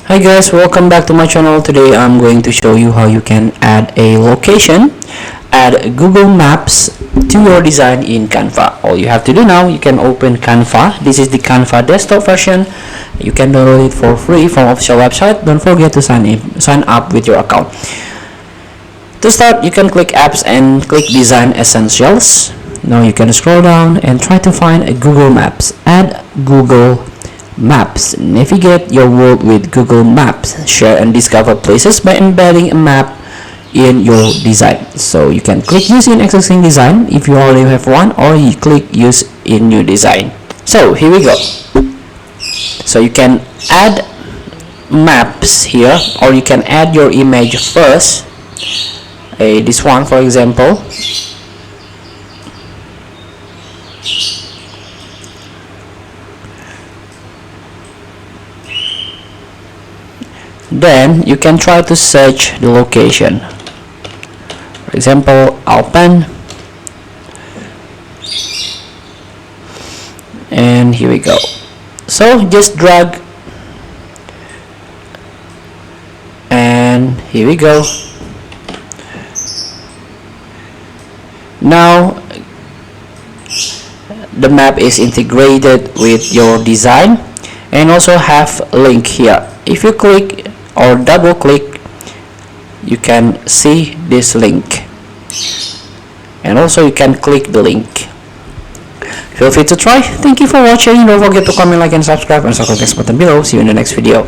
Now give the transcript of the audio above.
Hi guys, welcome back to my channel. Today I'm going to show you how you can add a location, add Google Maps to your design in Canva. All you have to do now, you can open Canva. This is the Canva desktop version. You can download it for free from official website. Don't forget to sign up with your account. To start, you can click apps and click design essentials. Now you can scroll down and try to find a Google Maps. Add Google Maps. Navigate your world with Google Maps. Share and discover places by embedding a map in your design. So you can click use in existing design if you already have one, or you click use in new design. So here we go. So you can add maps here, or you can add your image first. This one, for example. Then you can try to search the location. For example, Alpen, and here we go. So just drag, and here we go. Now the map is integrated with your design, and also have a link here. If you click or double click, you can see this link, and also you can click the link. Feel free to try. Thank you for watching. Don't forget to comment, like, and subscribe, and circle the next button below. See you in the next video.